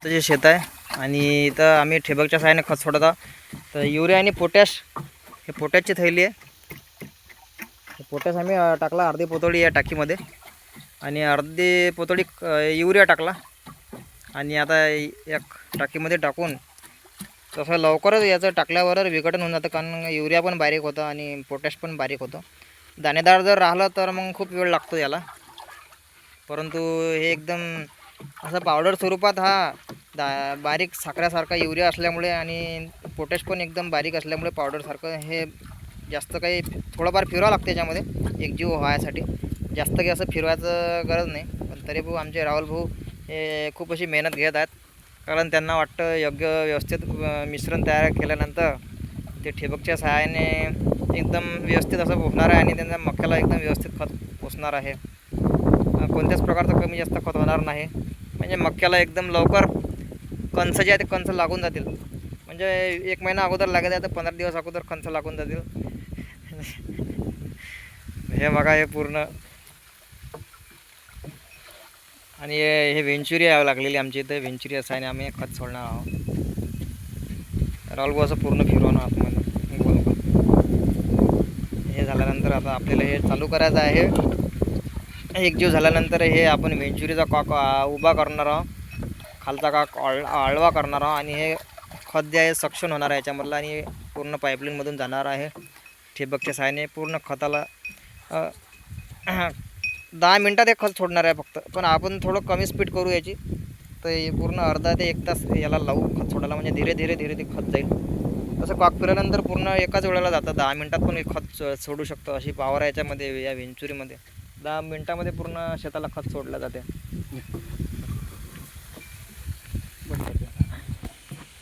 जे शेत आहे आणि इथं आम्ही ठिबकच्या सहाय्याने खत सोडत आहोत. तर युरिया आणि पोटॅश, हे पोटॅशची थैली आहे. पोटॅश आम्ही टाकला अर्धी पोतळी या टाकीमध्ये आणि अर्धी पोतळी युरिया टाकला. आणि आता एक टाकीमध्ये टाकून तसं लवकरच याचं टाकल्यावर विघटन होऊन जातं, कारण युरिया पण बारीक होतं आणि पोटॅश पण बारीक होतं. दाणेदार जर राहिलं तर मग खूप वेळ लागतो याला, परंतु हे एकदम असं पावडर स्वरूपात हा बारीक साखऱ्यासारखा युरिया असल्यामुळे आणि पोटॅश पण एकदम बारीक असल्यामुळे पावडरसारखं हे जास्त काही थोडंफार फिरवावं लागतं याच्यामध्ये एकजीव व्हायसाठी. जास्त काही असं फिरवायचं गरज नाही, पण तरी भाऊ आमचे राहुल भाऊ हे खूप अशी मेहनत घेत आहेत, कारण त्यांना वाटतं योग्य व्यवस्थित मिश्रण तयार केल्यानंतर ते ठिबकच्या सहाय्याने एकदम व्यवस्थित असं पोचणार आहे आणि त्यांच्या मक्याला एकदम व्यवस्थित खत पोचणार आहे. कोणत्याच प्रकारचं कमी जास्त खत होणार नाही, म्हणजे मक्याला एकदम लवकर कणस जे आहे ते कणस लागून जातील. म्हणजे 1 महिना अगोदर लागत आहे तर 15 दिवस अगोदर कणस लागून जातील. हे बघा हे पूर्ण. आणि हे वेंचुरी यावं लागलेली आमची इथं. वेंचुरी असायने आम्ही खत सोडणार आहोत. राहुल असं पूर्ण फिरवणं आतमध्ये गोल गोल. हे झाल्यानंतर आता आपल्याला हे चालू करायचं आहे. एकजीव झाल्यानंतर हे आपण वेंचुरीचा कॉक उभा करणार आहोत, खालचा काक आळवा करणार आहोत आणि हे खत जे आहे सक्शन होणार आहे याच्यामधलं आणि पूर्ण पाईपलाईनमधून जाणार आहे. ठिबकच्या सहाय्याने पूर्ण खताला 10 मिनटात हे खत सोडणार आहे फक्त, पण आपण थोडं कमी स्पीड करू याची. तर हे पूर्ण अर्धा ते 1 तास याला लावू खत सोडायला, म्हणजे धीरे धीरे धीरे ते खत जाईल. तसं कॉक फिरल्यानंतर पूर्ण एकाच वेळेला जातं. 10 मिनटात पण हे खत सोडू शकतो, अशी पावर आहे याच्यामध्ये. या वेंचुरीमध्ये 10 मिनटामध्ये पूर्ण शेताला खत सोडलं जाते.